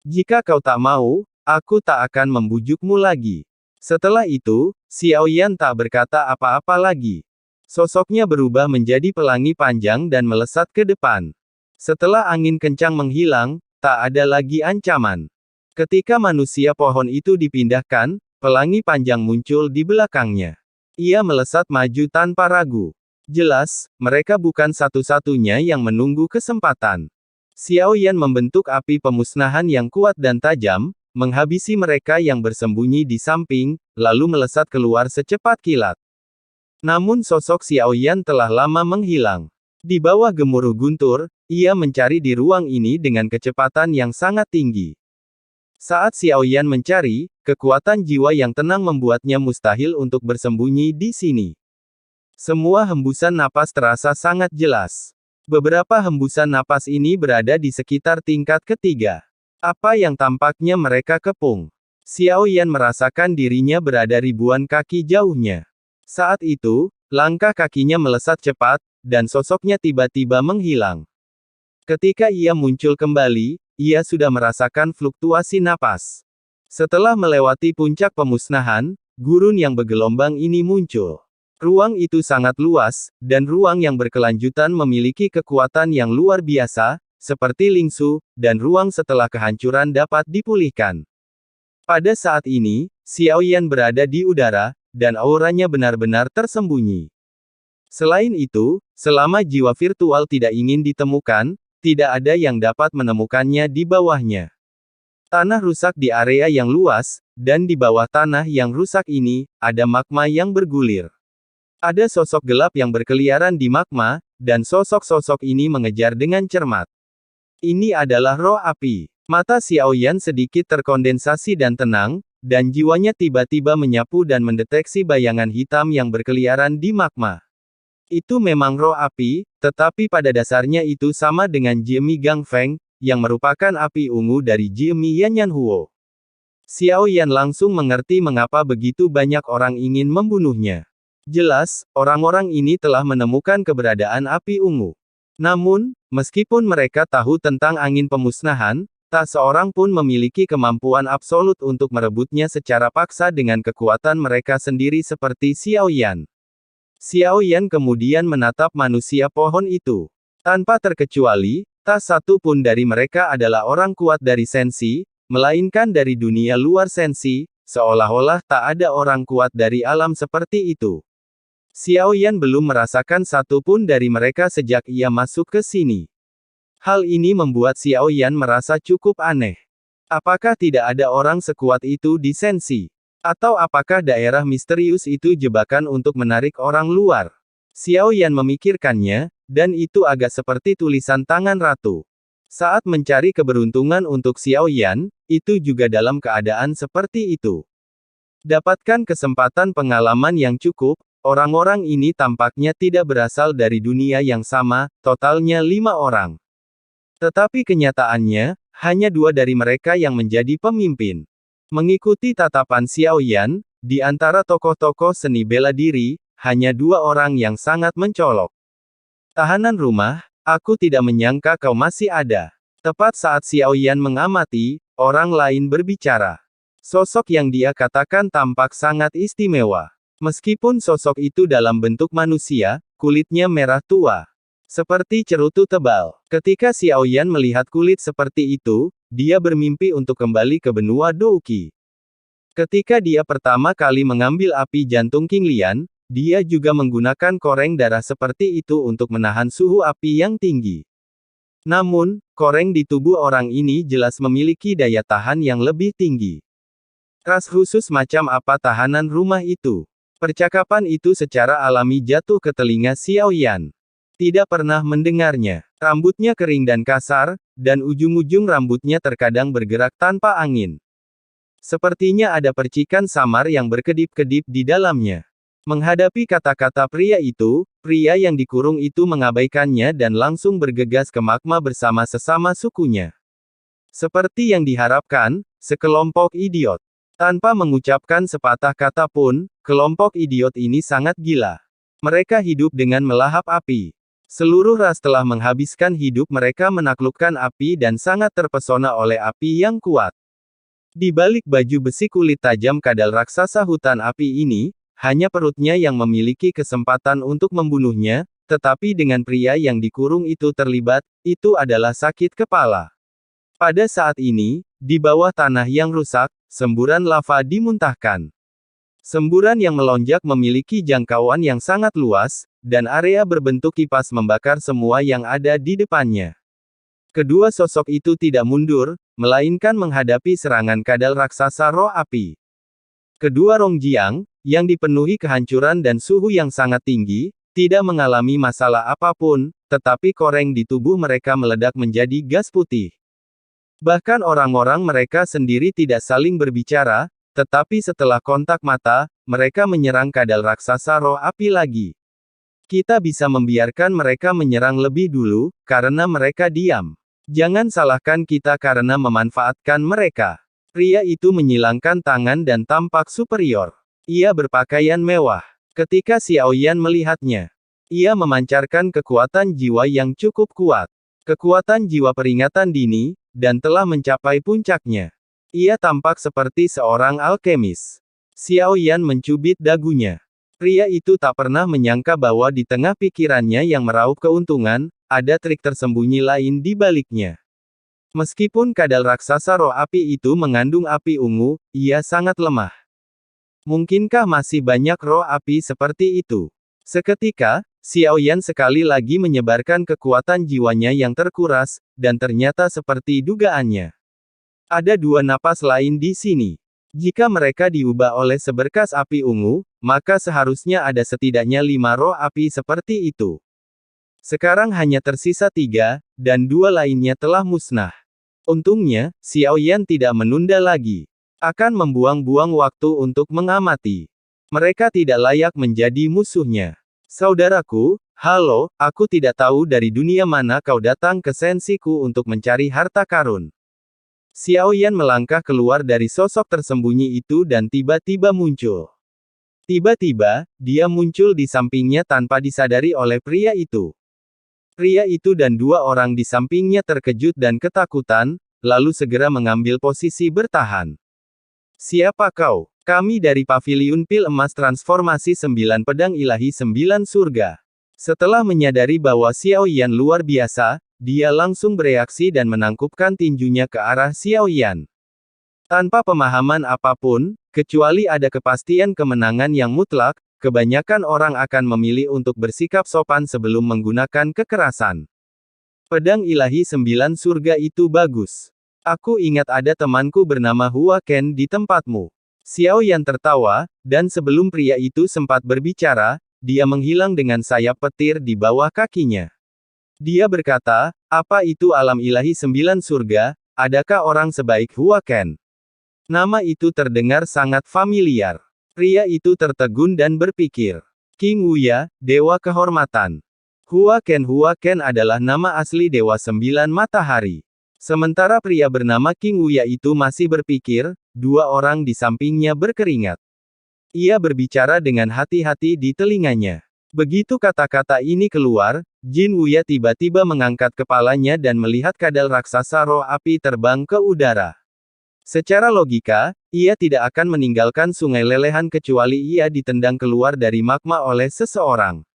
Jika kau tak mau, aku tak akan membujukmu lagi. Setelah itu, Xiaoyan tak berkata apa-apa lagi. Sosoknya berubah menjadi pelangi panjang dan melesat ke depan. Setelah angin kencang menghilang, tak ada lagi ancaman. Ketika manusia pohon itu dipindahkan, pelangi panjang muncul di belakangnya. Ia melesat maju tanpa ragu. Jelas, mereka bukan satu-satunya yang menunggu kesempatan. Xiaoyan membentuk api pemusnahan yang kuat dan tajam, menghabisi mereka yang bersembunyi di samping, lalu melesat keluar secepat kilat. Namun sosok Xiaoyan telah lama menghilang. Di bawah gemuruh guntur, ia mencari di ruang ini dengan kecepatan yang sangat tinggi. Saat Xiaoyan mencari, kekuatan jiwa yang tenang membuatnya mustahil untuk bersembunyi di sini. Semua hembusan napas terasa sangat jelas. Beberapa hembusan napas ini berada di sekitar tingkat ketiga. Apa yang tampaknya mereka kepung. Xiaoyan merasakan dirinya berada ribuan kaki jauhnya. Saat itu, langkah kakinya melesat cepat, dan sosoknya tiba-tiba menghilang. Ketika ia muncul kembali, ia sudah merasakan fluktuasi napas. Setelah melewati puncak pemusnahan, gurun yang bergelombang ini muncul. Ruang itu sangat luas, dan ruang yang berkelanjutan memiliki kekuatan yang luar biasa, seperti Lingsu, dan ruang setelah kehancuran dapat dipulihkan. Pada saat ini, Xiaoyan berada di udara, dan auranya benar-benar tersembunyi. Selain itu, selama jiwa virtual tidak ingin ditemukan, tidak ada yang dapat menemukannya di bawahnya. Tanah rusak di area yang luas, dan di bawah tanah yang rusak ini, ada magma yang bergulir. Ada sosok gelap yang berkeliaran di magma, dan sosok-sosok ini mengejar dengan cermat. Ini adalah roh api. Mata Xiaoyan sedikit terkondensasi dan tenang, dan jiwanya tiba-tiba menyapu dan mendeteksi bayangan hitam yang berkeliaran di magma. Itu memang roh api, tetapi pada dasarnya itu sama dengan Jiemi Gangfeng, yang merupakan api ungu dari Jiemi Yanyanhuo. Xiaoyan langsung mengerti mengapa begitu banyak orang ingin membunuhnya. Jelas, orang-orang ini telah menemukan keberadaan api ungu. Namun, meskipun mereka tahu tentang angin pemusnahan, tak seorang pun memiliki kemampuan absolut untuk merebutnya secara paksa dengan kekuatan mereka sendiri seperti Xiaoyan. Xiaoyan kemudian menatap manusia pohon itu. Tanpa terkecuali, tak satu pun dari mereka adalah orang kuat dari Sensi, melainkan dari dunia luar Sensi, seolah-olah tak ada orang kuat dari alam seperti itu. Xiaoyan belum merasakan satu pun dari mereka sejak ia masuk ke sini. Hal ini membuat Xiaoyan merasa cukup aneh. Apakah tidak ada orang sekuat itu di Sensi? Atau apakah daerah misterius itu jebakan untuk menarik orang luar? Xiaoyan memikirkannya, dan itu agak seperti tulisan tangan ratu. Saat mencari keberuntungan untuk Xiaoyan, itu juga dalam keadaan seperti itu. Dapatkan kesempatan pengalaman yang cukup. Orang-orang ini tampaknya tidak berasal dari dunia yang sama, totalnya 5 orang. Tetapi kenyataannya, hanya 2 dari mereka yang menjadi pemimpin. Mengikuti tatapan Xiaoyan, di antara tokoh-tokoh seni bela diri, hanya 2 orang yang sangat mencolok. Tahanan rumah, aku tidak menyangka kau masih ada. Tepat saat Xiaoyan mengamati, orang lain berbicara. Sosok yang dia katakan tampak sangat istimewa. Meskipun sosok itu dalam bentuk manusia, kulitnya merah tua. Seperti cerutu tebal. Ketika Xiaoyan melihat kulit seperti itu, dia bermimpi untuk kembali ke benua Douqi. Ketika dia pertama kali mengambil api jantung King Lian, dia juga menggunakan koreng darah seperti itu untuk menahan suhu api yang tinggi. Namun, koreng di tubuh orang ini jelas memiliki daya tahan yang lebih tinggi. Ras khusus macam apa tahanan rumah itu? Percakapan itu secara alami jatuh ke telinga Xiaoyan. Tidak pernah mendengarnya. Rambutnya kering dan kasar, dan ujung-ujung rambutnya terkadang bergerak tanpa angin. Sepertinya ada percikan samar yang berkedip-kedip di dalamnya. Menghadapi kata-kata pria itu, pria yang dikurung itu mengabaikannya dan langsung bergegas ke magma bersama sesama sukunya. Seperti yang diharapkan, sekelompok idiot. Tanpa mengucapkan sepatah kata pun, kelompok idiot ini sangat gila. Mereka hidup dengan melahap api. Seluruh ras telah menghabiskan hidup mereka menaklukkan api dan sangat terpesona oleh api yang kuat. Di balik baju besi kulit tajam kadal raksasa hutan api ini, hanya perutnya yang memiliki kesempatan untuk membunuhnya, tetapi dengan pria yang dikurung itu terlibat, itu adalah sakit kepala. Pada saat ini, di bawah tanah yang rusak, semburan lava dimuntahkan. Semburan yang melonjak memiliki jangkauan yang sangat luas, dan area berbentuk kipas membakar semua yang ada di depannya. Kedua sosok itu tidak mundur, melainkan menghadapi serangan kadal raksasa roh api. Kedua Rongjiang, yang dipenuhi kehancuran dan suhu yang sangat tinggi, tidak mengalami masalah apapun, tetapi koreng di tubuh mereka meledak menjadi gas putih. Bahkan orang-orang mereka sendiri tidak saling berbicara, tetapi setelah kontak mata, mereka menyerang kadal raksasa roh api lagi. Kita bisa membiarkan mereka menyerang lebih dulu, karena mereka diam. Jangan salahkan kita karena memanfaatkan mereka. Pria itu menyilangkan tangan dan tampak superior. Ia berpakaian mewah. Ketika Xiao Yan melihatnya, ia memancarkan kekuatan jiwa yang cukup kuat. Kekuatan jiwa peringatan dini, dan telah mencapai puncaknya. Ia tampak seperti seorang alkemis. Xiao Yan mencubit dagunya. Pria itu tak pernah menyangka bahwa di tengah pikirannya yang meraup keuntungan, ada trik tersembunyi lain di baliknya. Meskipun kadal raksasa roh api itu mengandung api ungu, ia sangat lemah. Mungkinkah masih banyak roh api seperti itu? Seketika, Xiao Yan sekali lagi menyebarkan kekuatan jiwanya yang terkuras, dan ternyata seperti dugaannya. Ada dua napas lain di sini. Jika mereka diubah oleh seberkas api ungu, maka seharusnya ada setidaknya 5 roh api seperti itu. Sekarang hanya tersisa 3, dan 2 lainnya telah musnah. Untungnya, Xiao Yan tidak menunda lagi. Akan membuang-buang waktu untuk mengamati. Mereka tidak layak menjadi musuhnya. Saudaraku, halo, aku tidak tahu dari dunia mana kau datang ke sensiku untuk mencari harta karun. Xiao Yan melangkah keluar dari sosok tersembunyi itu dan tiba-tiba muncul. Tiba-tiba, dia muncul di sampingnya tanpa disadari oleh pria itu. Pria itu dan 2 orang di sampingnya terkejut dan ketakutan, lalu segera mengambil posisi bertahan. Siapa kau? Kami dari Paviliun Pil Emas Transformasi 9 Pedang Ilahi 9 Surga. Setelah menyadari bahwa Xiao Yan luar biasa, dia langsung bereaksi dan menangkupkan tinjunya ke arah Xiao Yan. Tanpa pemahaman apapun, kecuali ada kepastian kemenangan yang mutlak, kebanyakan orang akan memilih untuk bersikap sopan sebelum menggunakan kekerasan. Pedang ilahi 9 surga itu bagus. Aku ingat ada temanku bernama Hua Ken di tempatmu. Xiao Yan tertawa, dan sebelum pria itu sempat berbicara, dia menghilang dengan sayap petir di bawah kakinya. Dia berkata, apa itu alam ilahi 9 surga, adakah orang sebaik Hua Ken? Nama itu terdengar sangat familiar. Pria itu tertegun dan berpikir. King Wuya, Dewa Kehormatan. Hua Ken adalah nama asli Dewa 9 Matahari. Sementara pria bernama King Wuya itu masih berpikir, 2 orang di sampingnya berkeringat. Ia berbicara dengan hati-hati di telinganya. Begitu kata-kata ini keluar, Jin Wuya tiba-tiba mengangkat kepalanya dan melihat kadal raksasa roh api terbang ke udara. Secara logika, ia tidak akan meninggalkan sungai lelehan kecuali ia ditendang keluar dari magma oleh seseorang.